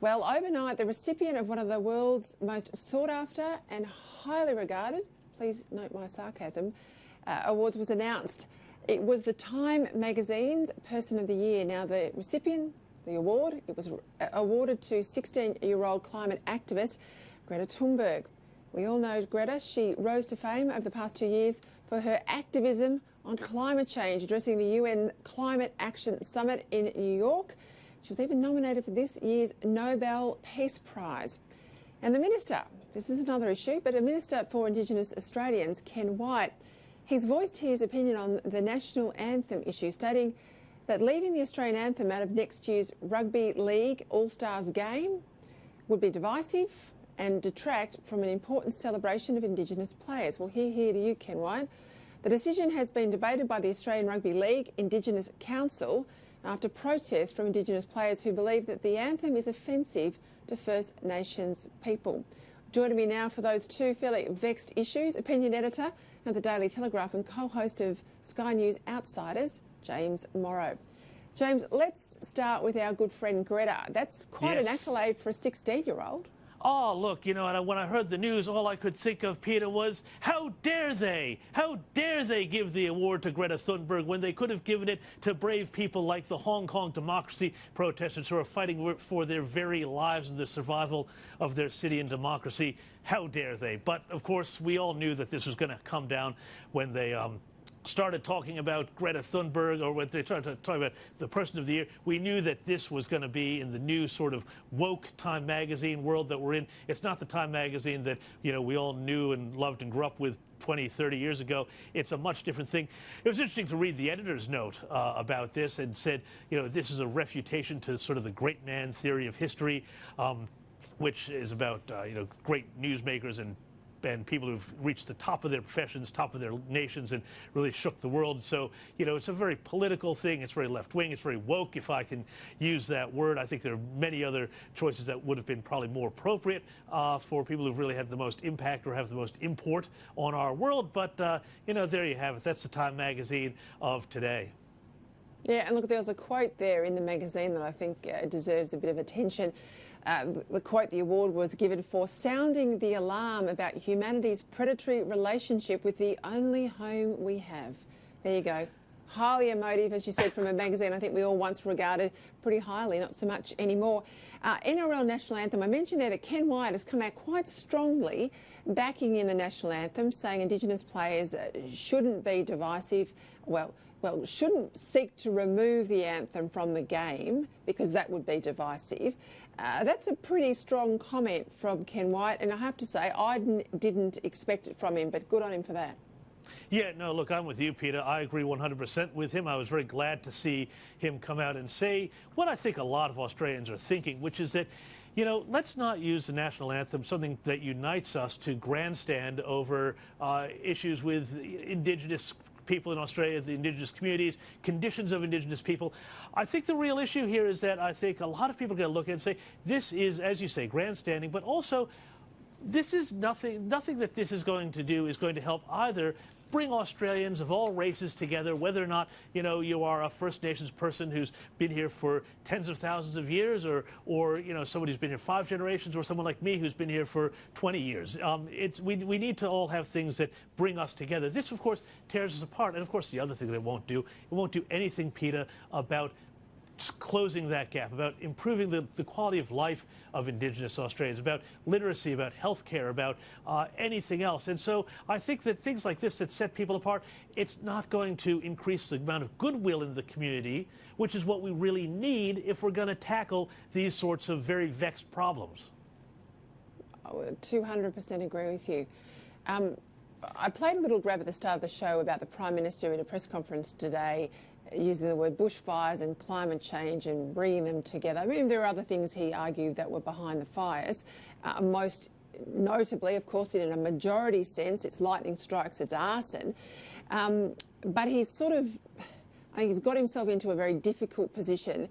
Well, overnight, the recipient of one of the world's most sought-after and highly regarded, please note my sarcasm, awards was announced. It was the Time magazine's Person of the Year. Now, the recipient, the award, it was awarded to 16-year-old climate activist Greta Thunberg. We all know Greta. She rose to fame over the past 2 years for her activism on climate change, addressing the UN Climate Action Summit in New York. She was even nominated for this year's Nobel Peace Prize. And the Minister, this is another issue, but the Minister for Indigenous Australians, Ken White, he's voiced his opinion on the national anthem issue, stating that leaving the Australian anthem out of next year's Rugby League All-Stars game would be divisive and detract from an important celebration of Indigenous players. Well, hear to you, Ken White. The decision has been debated by the Australian Rugby League Indigenous Council after protests from Indigenous players who believe that the anthem is offensive to First Nations people. Joining me now for those two fairly vexed issues, opinion editor at the Daily Telegraph and co-host of Sky News Outsiders, James Morrow. James, let's start with our good friend Greta. That's quite an accolade for a 16-year-old. Oh, look, you know, when I heard the news, all I could think of, Peter, was how dare they? How dare they give the award to Greta Thunberg when they could have given it to brave people like the Hong Kong democracy protesters who are fighting for their very lives and the survival of their city and democracy? How dare they? But, of course, we all knew that this was going to come down when they started talking about Greta Thunberg, or when they started to talk about the Person of the Year. We knew that this was going to be in the new sort of woke Time magazine world that we're in. It's not the Time magazine that, you know, we all knew and loved and grew up with 20, 30 years ago. It's a much different thing. It was interesting to read the editor's note about this, and said, you know, this is a refutation to sort of the great man theory of history, which is about, you know, great newsmakers and people who've reached the top of their professions, top of their nations, and really shook the world. So, you know, it's a very political thing. It's very left-wing. It's very woke, if I can use that word. I think there are many other choices that would have been probably more appropriate for people who've really had the most impact or have the most import on our world. But, you know, there you have it. That's the Time magazine of today. Yeah, and look, there was a quote there in the magazine that I think deserves a bit of attention. The quote, the award was given for sounding the alarm about humanity's predatory relationship with the only home we have. There you go. Highly emotive, as you said, from a magazine I think we all once regarded pretty highly, not so much anymore. NRL National Anthem, I mentioned there that Ken White has come out quite strongly backing in the National Anthem, saying Indigenous players shouldn't be divisive. Well, shouldn't seek to remove the anthem from the game because that would be divisive. That's a pretty strong comment from Ken White, and I have to say I didn't expect it from him, but good on him for that. Yeah, no, look, I'm with you, Peter. I agree 100% with him. I was very glad to see him come out and say what I think a lot of Australians are thinking, which is that, you know, let's not use the national anthem, something that unites us, to grandstand over issues with Indigenous people in Australia, the Indigenous communities, conditions of Indigenous people. I think the real issue here is that I think a lot of people are going to look at it and say, this is, as you say, grandstanding, but also this is nothing that this is going to do is going to help either bring Australians of all races together, whether or not, you know, you are a First Nations person who's been here for tens of thousands of years, or you know, somebody who's been here 5 generations, or someone like me who's been here for 20 years. We need to all have things that bring us together. This, of course, tears us apart. And, of course, the other thing that it won't do anything, Peter, about closing that gap, about improving the quality of life of Indigenous Australians, about literacy, about healthcare, about anything else. And so I think that things like this that set people apart, it's not going to increase the amount of goodwill in the community, which is what we really need if we're going to tackle these sorts of very vexed problems. I 200% agree with you. I played a little grab at the start of the show about the Prime Minister in a press conference today, using the word bushfires and climate change and bringing them together. I mean, there are other things he argued that were behind the fires. Most notably, of course, in a majority sense, it's lightning strikes, it's arson. But he's sort of, I think he's got himself into a very difficult position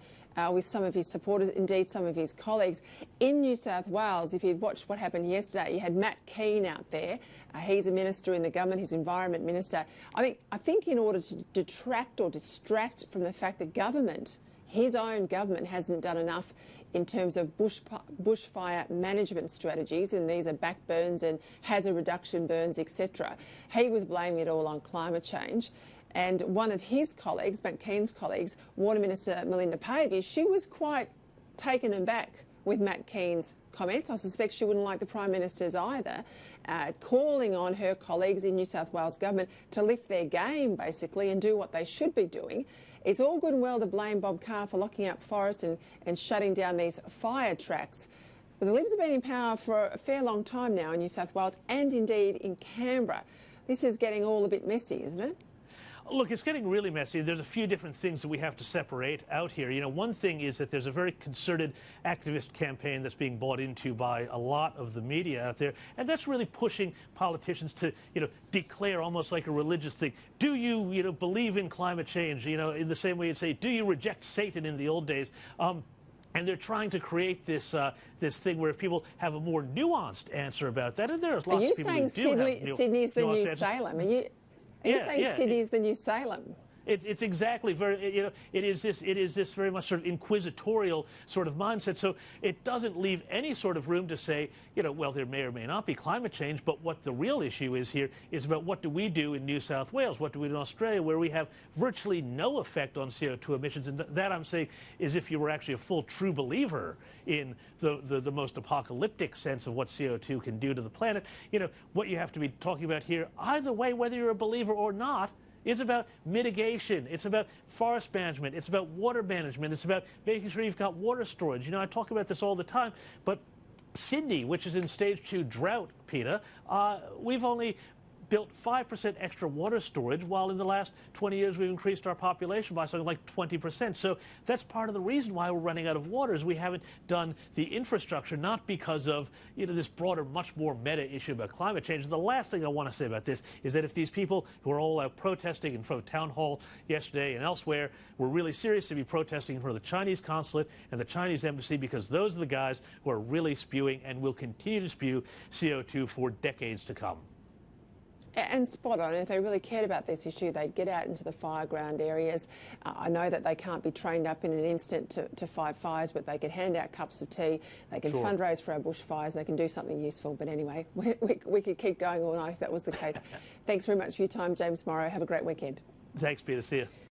with some of his supporters, indeed some of his colleagues. In New South Wales, if you'd watched what happened yesterday, you had Matt Keane out there. He's a minister in the government, he's Environment Minister. I think in order to detract or distract from the fact that government, his own government, hasn't done enough in terms of bushfire management strategies, and these are back burns and hazard reduction burns, etc. He was blaming it all on climate change. And one of his colleagues, Matt Kean's colleagues, Water Minister Melinda Pavey, she was quite taken aback with Matt Kean's comments. I suspect she wouldn't like the Prime Minister's either, calling on her colleagues in New South Wales government to lift their game, basically, and do what they should be doing. It's all good and well to blame Bob Carr for locking up forests and shutting down these fire tracks. But the Libs have been in power for a fair long time now in New South Wales and indeed in Canberra. This is getting all a bit messy, isn't it? Look, it's getting really messy. There's a few different things that we have to separate out here. You know, one thing is that there's a very concerted activist campaign that's being bought into by a lot of the media out there, and that's really pushing politicians to, declare almost like a religious thing. Do you, believe in climate change? In the same way you'd say, do you reject Satan in the old days? And they're trying to create this this thing where if people have a more nuanced answer about that, and there's lots of people who do have Sydney's the new answers. Salem? Are you saying Sydney's the new Salem? It's exactly it is this very much sort of inquisitorial sort of mindset. So it doesn't leave any sort of room to say, well, there may or may not be climate change, but what the real issue is here is about what do we do in New South Wales, what do we do in Australia, where we have virtually no effect on CO2 emissions. And that I'm saying is if you were actually a full true believer in the most apocalyptic sense of what CO2 can do to the planet, what you have to be talking about here, either way, whether you're a believer or not, it's about mitigation. It's about forest management. It's about water management. It's about making sure you've got water storage. I talk about this all the time, but Sydney, which is in stage 2 drought, Peter, we've only built 5% extra water storage, while in the last 20 years we've increased our population by something like 20%. So that's part of the reason why we're running out of water, is we haven't done the infrastructure, not because of this broader, much more meta issue about climate change. The last thing I want to say about this is that if these people who are all out protesting in front of Town Hall yesterday and elsewhere were really serious to be protesting in front of the Chinese consulate and the Chinese embassy, because those are the guys who are really spewing and will continue to spew CO2 for decades to come. And spot on. If they really cared about this issue, they'd get out into the fireground areas. I know that they can't be trained up in an instant to fight fires, but they could hand out cups of tea, they can fundraise for our bushfires, they can do something useful. But anyway, we could keep going all night if that was the case. Thanks very much for your time, James Morrow. Have a great weekend. Thanks, Peter. See you.